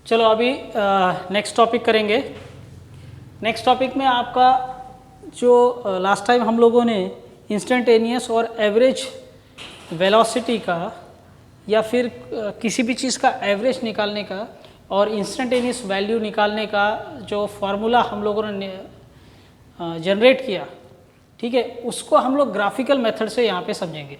चलो अभी next topic करेंगे। नेक्स्ट टॉपिक में आपका जो लास्ट टाइम हम लोगों ने इंस्टेंटेनियस और एवरेज वेलोसिटी का या फिर किसी भी चीज़ का एवरेज निकालने का और इंस्टेंटेनियस वैल्यू निकालने का जो फार्मूला हम लोगों ने जनरेट किया, ठीक है, उसको हम लोग ग्राफिकल मेथड से यहाँ पे समझेंगे।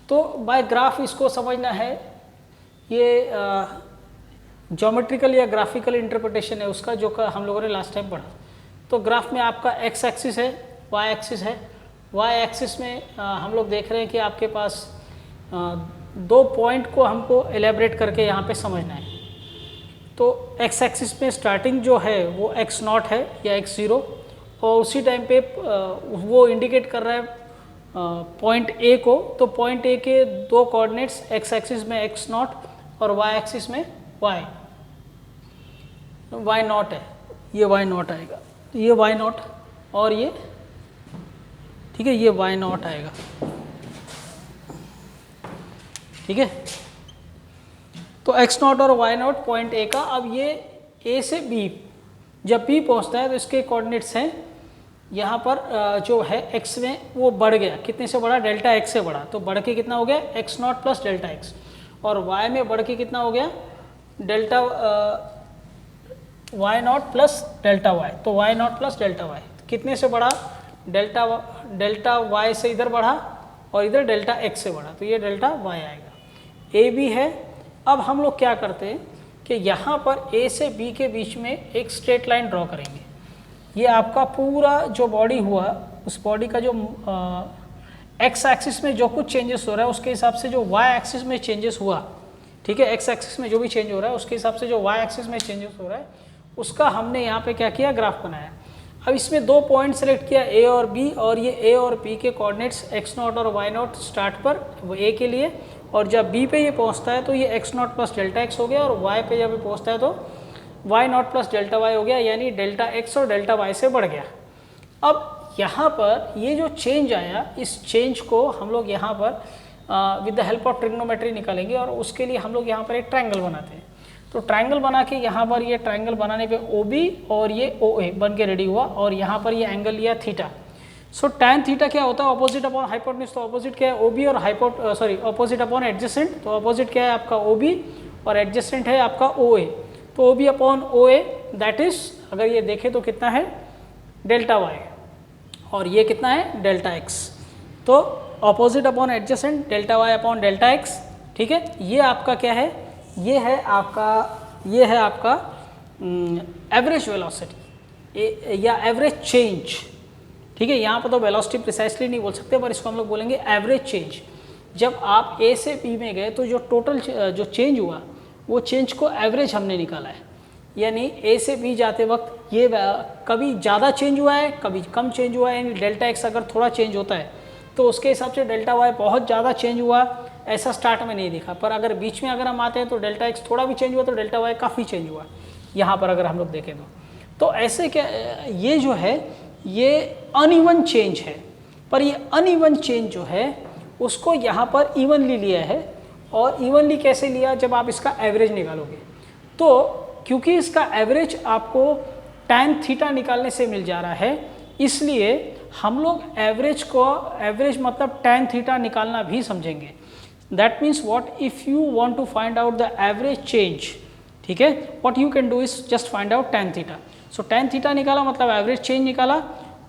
तो बाय ग्राफ इसको समझना है, ये ज्योमेट्रिकल या ग्राफिकल इंटरप्रिटेशन है उसका, जो का हम लोगों ने लास्ट टाइम पढ़ा। तो ग्राफ में आपका एक्स एक्सिस है, वाई एक्सिस है। वाई एक्सिस में हम लोग देख रहे हैं कि आपके पास दो पॉइंट को हमको एलेबरेट करके यहाँ पे समझना है। तो एक्स एक्सिस में स्टार्टिंग जो है वो एक्स नॉट है या एक्स ज़ीरो, और उसी टाइम पे वो इंडिकेट कर रहा है पॉइंट ए को। तो पॉइंट ए के दो कोऑर्डिनेट्स एक्स एक्सिस में एक्स नॉट और वाई एक्सिस में वाई नॉट है, ये वाई नॉट आएगा, तो ये वाई नॉट और ये, ठीक है, ये वाई नॉट आएगा, ठीक है। तो एक्स नॉट और वाई नॉट पॉइंट ए का। अब ये ए से बी जब बी पहुंचता है तो इसके कोऑर्डिनेट्स हैं यहाँ पर जो है एक्स में वो बढ़ गया, कितने से बढ़ा, डेल्टा एक्स से बढ़ा, तो बढ़ के कितना हो गया, x naught plus delta x, और वाई में बढ़ के कितना हो गया, delta y naught plus delta y. तो Y naught plus delta y कितने से बढ़ा, डेल्टा वाई से इधर बढ़ा और इधर डेल्टा एक्स से बढ़ा, तो ये डेल्टा वाई आएगा। ए बी है। अब हम लोग क्या करते हैं कि यहाँ पर ए से बी के बीच में एक स्ट्रेट लाइन ड्रॉ करेंगे। ये आपका पूरा जो बॉडी हुआ, उस बॉडी का जो एक्स एक्सिस में जो कुछ चेंजेस हो रहा है उसके हिसाब से जो वाई एक्सिस में चेंजेस हुआ, ठीक है, एक्स एक्सिस में जो भी चेंज हो रहा है उसके हिसाब से जो वाई एक्सिस में चेंजेस हो रहा है उसका हमने यहाँ पे क्या किया, ग्राफ बनाया। अब इसमें दो पॉइंट सेलेक्ट किया, ए और बी, और ये ए और बी के कोऑर्डिनेट्स एक्स नॉट और वाई नॉट स्टार्ट पर वो ए के लिए, और जब बी पे ये पहुँचता है तो ये x naught plus delta x हो गया, और वाई पे जब ये पहुँचता है तो Y naught plus delta Y हो गया, यानी डेल्टा एक्स और डेल्टा वाई से बढ़ गया। अब यहाँ पर ये जो चेंज आया, इस चेंज को हम लोग यहाँ पर with the help of trigonometry निकालेंगे, और उसके लिए हम लोग यहाँ पर एक ट्रायंगल बनाते हैं। तो ट्रायंगल बना के यहाँ पर ये ट्रायंगल बनाने पे ओ बी और ये ओ ए बन के रेडी हुआ, और यहाँ पर ये एंगल लिया थीटा। सो टैन थीटा क्या होता है, ऑपोजिट अपॉन हाइपोटेन्यूज। तो ऑपोजिट क्या है, ओ बी, और ऑपोजिट अपॉन एडजेसेंट। तो ऑपोजिट क्या है आपका ओ बी और एडजेसेंट है आपका ओ ए। तो O B upon O A that is, अगर ये देखें तो कितना है, डेल्टा वाई, और ये कितना है, डेल्टा एक्स। तो opposite upon adjacent, delta Y upon delta X, ठीक है। ये आपका क्या है, ये है आपका एवरेज वेलोसिटी या एवरेज चेंज, ठीक है। यहाँ पर तो वेलोसिटी प्रिसाइसली नहीं बोल सकते, पर इसको हम लोग बोलेंगे एवरेज चेंज। जब आप ए से बी में गए तो जो टोटल जो चेंज हुआ वो चेंज को एवरेज हमने निकाला है, यानी ए से बी जाते वक्त ये कभी ज़्यादा चेंज हुआ है, कभी कम चेंज हुआ है, यानी डेल्टा एक्स अगर थोड़ा चेंज होता है तो उसके हिसाब से डेल्टा वाई बहुत ज़्यादा चेंज हुआ, ऐसा स्टार्ट में नहीं दिखा। पर अगर बीच में अगर हम आते हैं तो डेल्टा एक्स थोड़ा भी चेंज हुआ तो डेल्टा वाई काफ़ी चेंज हुआ, यहाँ पर अगर हम लोग देखें तो ऐसे क्या, ये जो है ये अनइवन चेंज है, पर ये अनइवन चेंज जो है उसको यहाँ पर इवनली लिया है। और इवनली कैसे लिया, जब आप इसका एवरेज निकालोगे तो क्योंकि इसका एवरेज आपको टैन थीटा निकालने से मिल जा रहा है, इसलिए हम लोग एवरेज को, एवरेज मतलब टैन थीटा निकालना भी समझेंगे। That means what, if you want to find out the average change, ठीक है, what you can do is just find out tan theta. So tan theta निकाला मतलब एवरेज चेंज निकाला,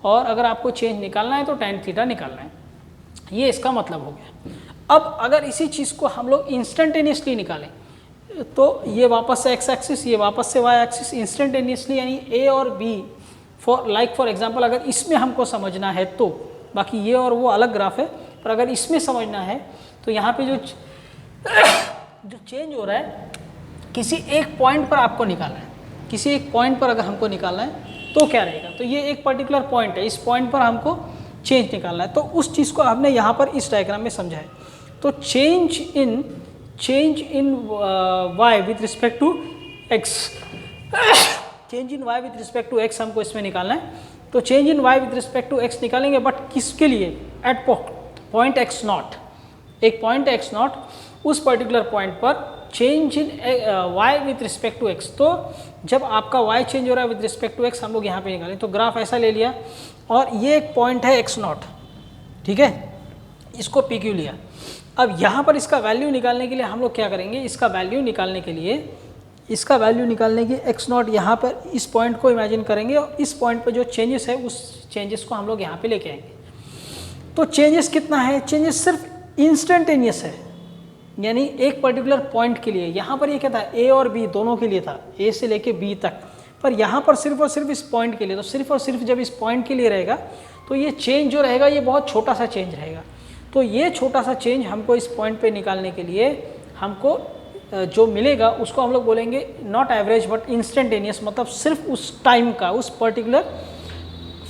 और अगर आपको चेंज निकालना है तो टैन थीटा निकालना है, ये इसका मतलब हो गया। अब अगर इसी चीज़ को हम लोग इंस्टेंटेनियसली निकालें तो ये वापस से एक्स एक्सिस, ये वापस से वाई एक्सिस, इंस्टेंटेनियसली, यानी ए और बी फॉर एग्जांपल अगर इसमें हमको समझना है तो, बाकी ये और वो अलग ग्राफ है, पर अगर इसमें समझना है तो यहाँ पे जो चेंज हो रहा है किसी एक पॉइंट पर आपको निकालना है, किसी एक पॉइंट पर अगर हमको निकालना है तो क्या रहेगा, तो ये एक पर्टिकुलर पॉइंट है, इस पॉइंट पर हमको चेंज निकालना है। तो उस चीज़ को हमने यहाँ पर इस डायग्राम में समझा है। तो change in Y with respect to X, change in Y with respect to X हमको इसमें निकालना है। तो change in Y with respect to X निकालेंगे, बट किसके लिए, एट पॉइंट एक्स नॉट, एक पॉइंट एक्स नॉट, उस पर्टिकुलर पॉइंट पर change in Y with respect to X. तो जब आपका वाई चेंज हो रहा है विथ रिस्पेक्ट टू एक्स, हम लोग यहाँ पे निकालें तो ग्राफ ऐसा ले लिया और ये एक पॉइंट है एक्स नॉट, ठीक है, इसको पी क्यू लिया। अब यहाँ पर इसका वैल्यू निकालने के लिए हम लोग क्या करेंगे, इसका वैल्यू निकालने के लिए एक्स नॉट यहाँ पर इस पॉइंट को इमेजिन करेंगे और इस पॉइंट पर जो चेंजेस है उस चेंजेस को हम लोग यहाँ पे लेके आएंगे। तो चेंजेस कितना है, चेंजेस सिर्फ इंस्टेंटेनियस है, यानी एक पर्टिकुलर पॉइंट के लिए। यहाँ पर ये क्या था, ए और बी दोनों के लिए था, ए से लेके बी तक, पर यहाँ पर सिर्फ और सिर्फ इस पॉइंट के लिए। तो सिर्फ और सिर्फ जब इस पॉइंट के लिए रहेगा तो ये चेंज जो रहेगा ये बहुत छोटा सा चेंज रहेगा। तो ये छोटा सा चेंज हमको इस पॉइंट पे निकालने के लिए हमको जो मिलेगा उसको हम लोग बोलेंगे नॉट एवरेज बट इंस्टेंटेनियस, मतलब सिर्फ उस टाइम का, उस पर्टिकुलर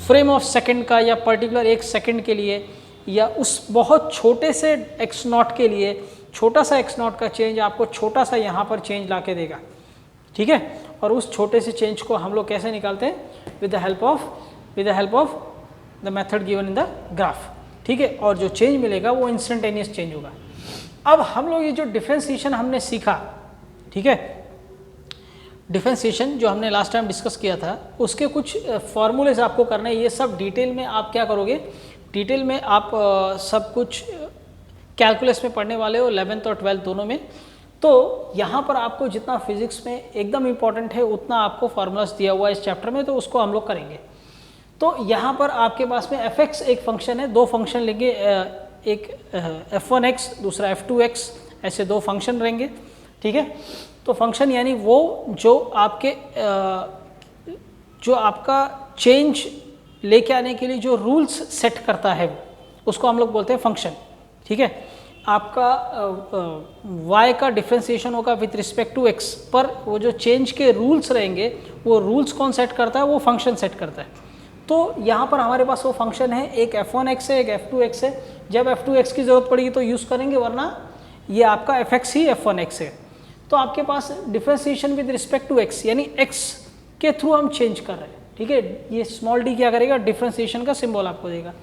फ्रेम ऑफ सेकंड का या पर्टिकुलर एक सेकंड के लिए या उस बहुत छोटे से एक्स नॉट के लिए, छोटा सा एक्स नॉट का चेंज आपको छोटा सा यहाँ पर चेंज ला के देगा, ठीक है। और उस छोटे से चेंज को हम लोग कैसे निकालते हैं, with the help of the method given in the graph, ठीक है। और जो चेंज मिलेगा वो इंस्टेंटेनियस चेंज होगा। अब हम लोग ये जो डिफरेंशिएशन हमने सीखा, ठीक है, डिफरेंशिएशन जो हमने लास्ट टाइम डिस्कस किया था, उसके कुछ फॉर्मूलेज आपको करने हैं। ये सब डिटेल में आप क्या करोगे, डिटेल में आप सब कुछ कैलकुलस में पढ़ने वाले हो 11th और 12th दोनों में। तो यहाँ पर आपको जितना फिजिक्स में एकदम इम्पॉर्टेंट है उतना आपको फार्मूलाज दिया हुआ है इस चैप्टर में, तो उसको हम लोग करेंगे। तो यहाँ पर आपके पास में f(x) एक फंक्शन है, दो फंक्शन लेंगे, एक f1x दूसरा f2x, ऐसे दो फंक्शन रहेंगे, ठीक है। तो फंक्शन यानी वो जो आपका चेंज लेके आने के लिए जो रूल्स सेट करता है उसको हम लोग बोलते हैं फंक्शन, ठीक है। आपका y का डिफरेंशिएशन होगा विथ रिस्पेक्ट टू x, पर वो जो चेंज के रूल्स रहेंगे वो रूल्स कौन सेट करता है, वो फंक्शन सेट करता है। तो यहाँ पर हमारे पास वो फंक्शन है, एक f1x है, एक f2x है। जब f2x की ज़रूरत पड़ेगी तो यूज़ करेंगे, वरना ये आपका fx ही f1x है। तो आपके पास differentiation with respect to x, यानी x के थ्रू हम चेंज कर रहे हैं, ठीक है। ये स्मॉल d क्या करेगा, डिफरेंशिएशन का सिंबल आपको देगा,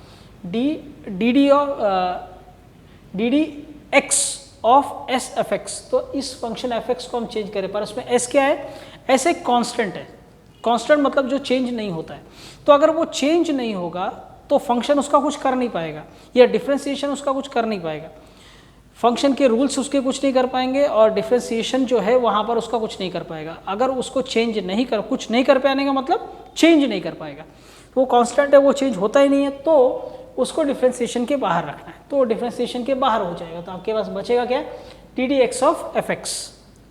dd x of s fx। तो इस फंक्शन fx को हम चेंज करें, पर उसमें s क्या है, s एक कांस्टेंट है। कांस्टेंट मतलब जो चेंज नहीं होता है। तो अगर वो चेंज नहीं होगा तो फंक्शन उसका कुछ कर नहीं पाएगा, या डिफरेंशिएशन उसका कुछ कर नहीं पाएगा। फंक्शन के रूल्स उसके कुछ नहीं कर पाएंगे और डिफरेंशिएशन जो है वहाँ पर उसका कुछ नहीं कर पाएगा। अगर उसको कुछ नहीं कर पाने का मतलब चेंज नहीं कर पाएगा। वो कांस्टेंट है, वो चेंज होता ही नहीं है, तो उसको डिफरेंशिएशन के बाहर रखना है। तो डिफरेंशिएशन के बाहर हो जाएगा, तो आपके पास बचेगा क्या, ddx ऑफ fx,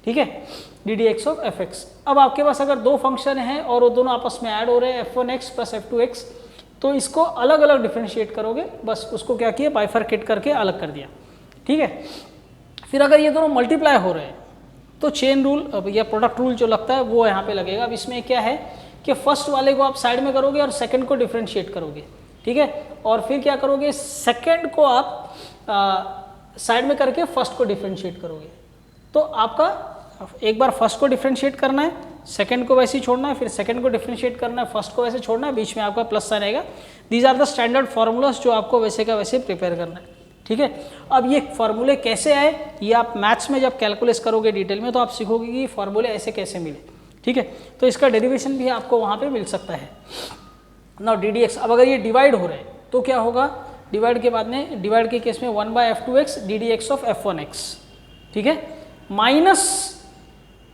ठीक है, ddx ऑफ fx। अब आपके पास अगर दो फंक्शन हैं और वो दोनों आपस में ऐड हो रहे हैं, f1x प्लस f2x, तो इसको अलग अलग डिफरेंशिएट करोगे, बस उसको क्या किया, बाइफरकेट करके अलग कर दिया, ठीक है। फिर अगर ये दोनों मल्टीप्लाई हो रहे हैं तो चेन रूल या प्रोडक्ट रूल जो लगता है वो यहाँ पे लगेगा। अब इसमें क्या है कि फर्स्ट वाले को आप साइड में करोगे और सेकंड को डिफरेंशिएट करोगे, ठीक है। और फिर क्या करोगे, सेकंड को आप साइड में करके फर्स्ट को डिफरेंशिएट करोगे। तो आपका एक बार फर्स्ट को डिफरेंशिएट करना है, सेकंड को वैसे ही छोड़ना है, फिर सेकंड को डिफरेंशिएट करना है, फर्स्ट को वैसे छोड़ना है, बीच में आपका प्लस साइन आएगा। These are the standard formulas जो आपको वैसे का वैसे प्रिपेयर करना है, ठीक है। अब ये फार्मूले कैसे आए, ये आप मैथ्स में जब कैलकुलेट करोगे डिटेल में तो आप सीखोगे कि फार्मूले ऐसे कैसे मिले, ठीक है। तो इसका डेरिवेशन भी आपको वहाँ पे मिल सकता है। नाउ ddx, अब अगर ये डिवाइड हो रहे हैं तो क्या होगा, डिवाइड के बाद में, डिवाइड के केस में 1/f2x ddx ऑफ f1x, ठीक है, माइनस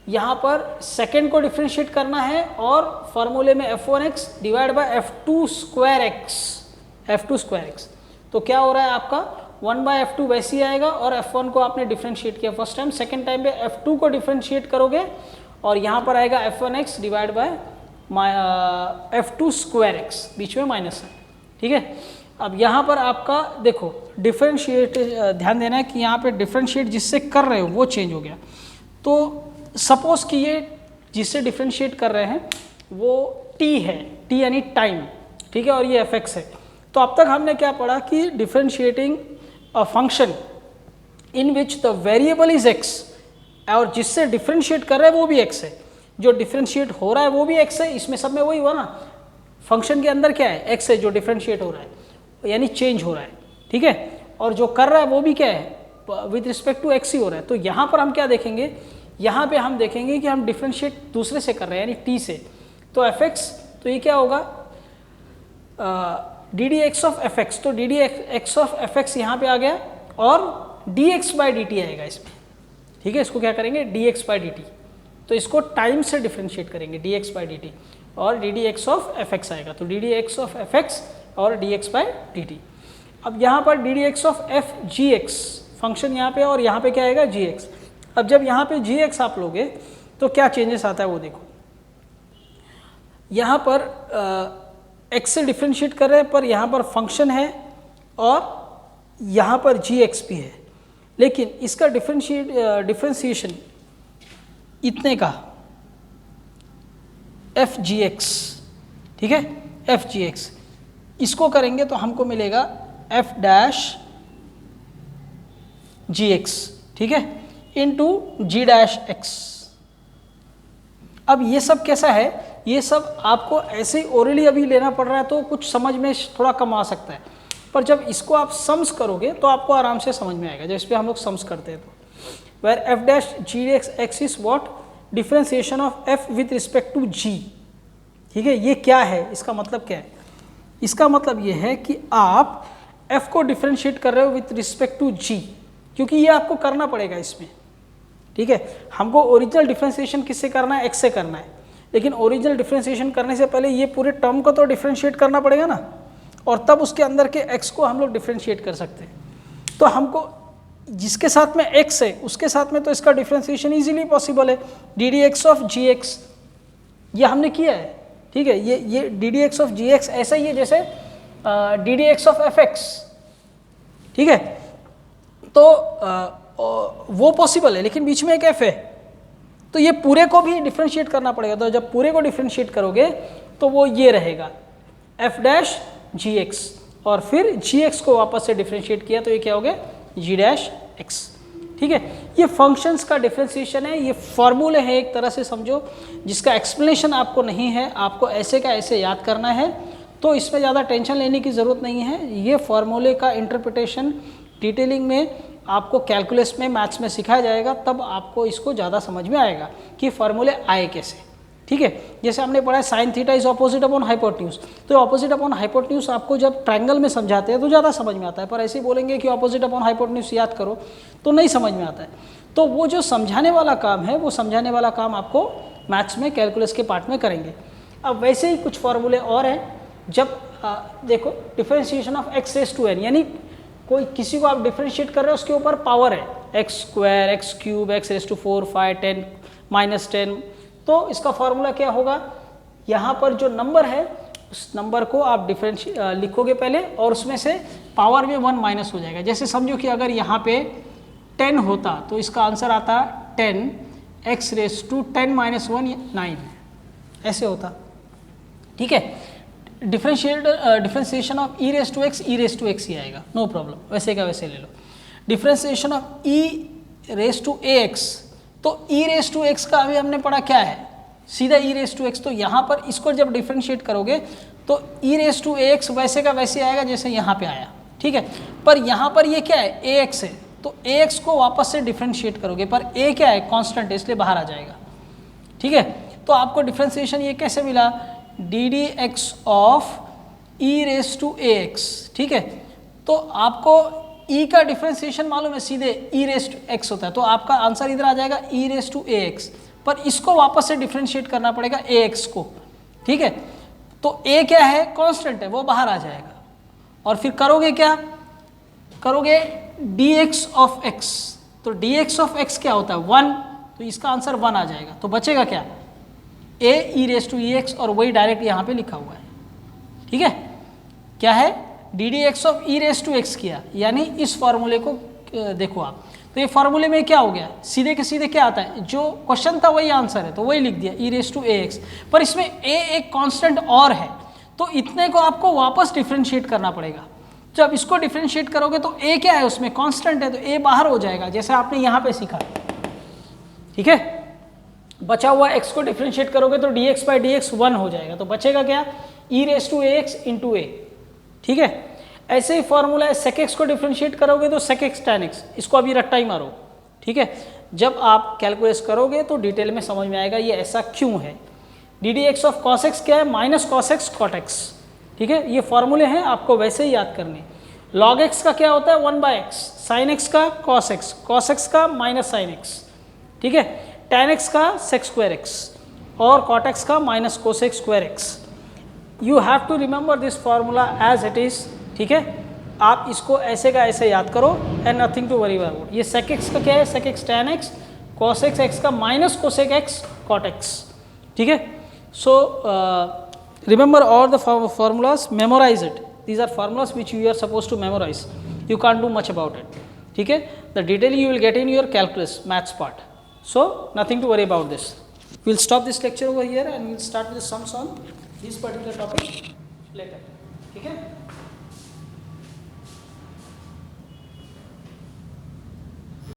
यहाँ पर सेकेंड को डिफरेंशिएट करना है और फार्मूले में f1x divide by f2 square x। तो क्या हो रहा है आपका 1/f2 वैसे ही आएगा और f1 को आपने डिफरेंशिएट किया फर्स्ट टाइम, सेकेंड टाइम पे f2 को डिफरेंशिएट करोगे और यहाँ पर आएगा f1x divide by f2 square x, बीच में माइनस है, ठीक है। अब यहाँ पर आपका देखो डिफरेंशिएट, ध्यान देना है कि यहाँ पे डिफरेंशिएट जिससे कर रहे हो वो चेंज हो गया। तो सपोज कि ये जिससे डिफरेंशिएट कर रहे हैं वो t है, t यानी टाइम, ठीक है, और ये fx है। तो अब तक हमने क्या पढ़ा कि differentiating a function in which the variable is x, और जिससे डिफरेंशिएट कर रहे हैं वो भी x है, जो डिफरेंशिएट हो रहा है वो भी x है। इसमें सब में वही हुआ ना, फंक्शन के अंदर क्या है, x है जो डिफरेंशिएट हो रहा है, यानी चेंज हो रहा है, ठीक है। और जो कर रहा है वो भी क्या है, विद रिस्पेक्ट टू एक्स ही हो रहा है। तो यहाँ पर हम क्या देखेंगे, यहाँ पे हम देखेंगे कि हम डिफ्रेंशिएट दूसरे से कर रहे हैं यानी टी से। तो एफ एक्स, तो ये क्या होगा d D x of F x, तो d D x of F x यहाँ पे आ गया और d x by d t आएगा इसमें। ठीक है, इसको क्या करेंगे d x by d t, तो इसको टाइम से डिफ्रेंशिएट करेंगे d x by d t और d D x of F x आएगा। तो d D x of F x और d x by d T. अब यहाँ पर D D x of F G x function यहाँ पे और यहाँ पे क्या आएगा जी एक्स। अब जब यहाँ पे जी एक्स आप लोगे तो क्या चेंजेस आता है वो देखो। यहाँ पर एक्स से डिफ्रेंशिएट कर रहे हैं पर यहाँ पर फंक्शन है और यहाँ पर जी एक्स भी है, लेकिन इसका डिफ्रेंशिएशन इतने का एफ जी एक्स, ठीक है एफ जी एक्स, इसको करेंगे तो हमको मिलेगा एफ डैश जी एक्स, ठीक है इनटू जी डैश एक्स। अब ये सब कैसा है, ये सब आपको ऐसे ही ओरली अभी लेना पड़ रहा है तो कुछ समझ में थोड़ा कम आ सकता है, पर जब इसको आप सम्स करोगे तो आपको आराम से समझ में आएगा। जब इस पर हम लोग सम्स करते हैं तो where f dash g x x is what differentiation of f with respect to g. ठीक है, ये क्या है, इसका मतलब क्या है, इसका मतलब ये है कि आप f को डिफ्रेंशिएट कर रहे हो विथ रिस्पेक्ट टू g, क्योंकि ये आपको करना पड़ेगा इसमें। ठीक है, हमको ओरिजिनल डिफ्रेंशिएशन किससे करना है, x से करना है, लेकिन ओरिजिनल डिफ्रेंशिएशन करने से पहले ये पूरे टर्म को तो डिफ्रेंशिएट करना पड़ेगा ना, और तब उसके अंदर के x को हम लोग डिफ्रेंशिएट कर सकते हैं। तो हमको जिसके साथ में x है उसके साथ में तो इसका डिफ्रेंशिएशन इजीली पॉसिबल है, D D x of G X, ये हमने किया है। ठीक है, ये D D x of G X ऐसा ही है जैसे D D x of F X. ठीक है, तो वो पॉसिबल है, लेकिन बीच में एक एफ है तो ये पूरे को भी डिफ्रेंशिएट करना पड़ेगा। तो जब पूरे को डिफ्रेंशिएट करोगे तो वो ये रहेगा एफ डैश जी एक्स, और फिर जी एक्स को वापस से डिफ्रेंशिएट किया तो ये क्या हो गया जी डैश एक्स। ठीक है, ये फंक्शंस का डिफ्रेंशिएशन है, ये फॉर्मूले हैं एक तरह से समझो, जिसका एक्सप्लेनेशन आपको नहीं है, आपको ऐसे का ऐसे याद करना है, तो इसमें ज़्यादा टेंशन लेने की ज़रूरत नहीं है। ये फॉर्मूले का इंटरप्रिटेशन डिटेलिंग में आपको कैलकुलस में मैथ्स में सिखाया जाएगा, तब आपको इसको ज़्यादा समझ में आएगा कि फॉर्मूले आए कैसे। ठीक है, जैसे हमने पढ़ा है sine theta is opposite upon hypotenuse, तो ऑपोजिट अपॉन हाइपोटेन्यूज आपको जब ट्रायंगल में समझाते हैं तो ज़्यादा समझ में आता है, पर ऐसे ही बोलेंगे कि ऑपोजिट अपॉन हाइपोटेन्यूज याद करो तो नहीं समझ में आता है। तो वो जो समझाने वाला काम है वो समझाने वाला काम आपको मैथ्स में कैलकुलस के पार्ट में करेंगे। अब वैसे ही कुछ फॉर्मूले और हैं, जब देखो differentiation of X raise to N, यानी कोई किसी को आप डिफ्रेंशिएट कर रहे हो उसके ऊपर पावर है X square X cube X raise to 4 5 10 -10, तो इसका फॉर्मूला क्या होगा, यहाँ पर जो नंबर है उस नंबर को आप लिखोगे पहले और उसमें से पावर में 1 माइनस हो जाएगा। जैसे समझो कि अगर यहाँ पे 10 होता तो इसका आंसर आता 10 एक्स रेस टू 10 - 1 9 ऐसे होता। ठीक है, differentiation of E raise to x ही आएगा, नो प्रॉब्लम, वैसे का वैसे ले लो। Differentiation of E raise to A x, तो ई रेस टू एक्स का अभी हमने पढ़ा क्या है, सीधा ई रेस टू एक्स, तो यहाँ पर इसको जब डिफ्रेंशिएट करोगे तो e raise to A x वैसे का वैसे आएगा जैसे यहाँ पे आया। ठीक है, पर यहाँ पर ये क्या है ए एक्स है, तो ए एक्स को वापस से डिफ्रेंशिएट करोगे, पर ए क्या है कांस्टेंट है इसलिए बाहर आ जाएगा। ठीक है, तो आपको डिफ्रेंशिएशन ये कैसे मिला, D D x of E raise to A X. ठीक है, तो आपको ई का डिफ्रेंशिएशन मालूम है, सीधे ई रेस टू एक्स होता है, तो आपका आंसर इधर आ जाएगा ई रेस टू ए एक्स, पर इसको वापस से डिफ्रेंशिएट करना पड़ेगा ए एक्स को। ठीक है, तो ए क्या है कांस्टेंट है, वो बाहर आ जाएगा, और फिर करोगे क्या, करोगे डी एक्स ऑफ एक्स, तो डी एक्स ऑफ एक्स क्या होता है 1, तो इसका आंसर 1 आ जाएगा, तो बचेगा क्या ए ई रेस टू ई एक्स, और वही डायरेक्ट यहाँ पे लिखा हुआ है। ठीक है, क्या है D D x of E raise to X किया, यानी इस फॉर्मूले को देखो आप, तो ये फॉर्मूले में क्या हो गया, सीधे के सीधे क्या आता है, जो क्वेश्चन था वही आंसर है, तो वही लिख दिया ई रेस टू ए एक्स, पर इसमें ए एक कांस्टेंट और है, तो इतने को आपको वापस डिफ्रेंशिएट करना पड़ेगा। जब इसको डिफ्रेंशिएट करोगे तो ए क्या है उसमें कांस्टेंट है, तो ए बाहर हो जाएगा, जैसे आपने यहाँ पे सीखा। ठीक है, बचा हुआ x को डिफ्रेंशिएट करोगे तो dx बाई डी एक्स 1 हो जाएगा, तो बचेगा क्या e raise to A x into a. ठीक है, ऐसे ही फॉर्मूला है, sec x को डिफ्रेंशिएट करोगे तो sec x tan x, इसको अभी रट्टा ही मारो, ठीक है। जब आप कैलकुलेट करोगे तो डिटेल में समझ में आएगा ये ऐसा क्यों है। D D x of cos X क्या है, minus cos X cot X, ठीक है। ये फॉर्मूले हैं, आपको वैसे ही याद करने। लॉग एक्स का क्या होता है 1/x, साइन एक्स का कॉस एक्स का माइनस साइन एक्स, ठीक है। tan x का sec स्क्वायर एक्स और cot x का minus cosec square X. You have to remember this formula as it is, ठीक है। आप इसको ऐसे का ऐसे याद करो and nothing to worry about. ये sec x का क्या है, sec x tan x, cos x का minus cosec x cot x, ठीक है। So remember all the formulas, memorize it. These are formulas which you are supposed to memorize. You can't do much about it, ठीक है। The detail you will get in your calculus maths part. So nothing to worry about this. We'll stop this lecture over here and we'll start with the sums on this particular topic later, ठीक है।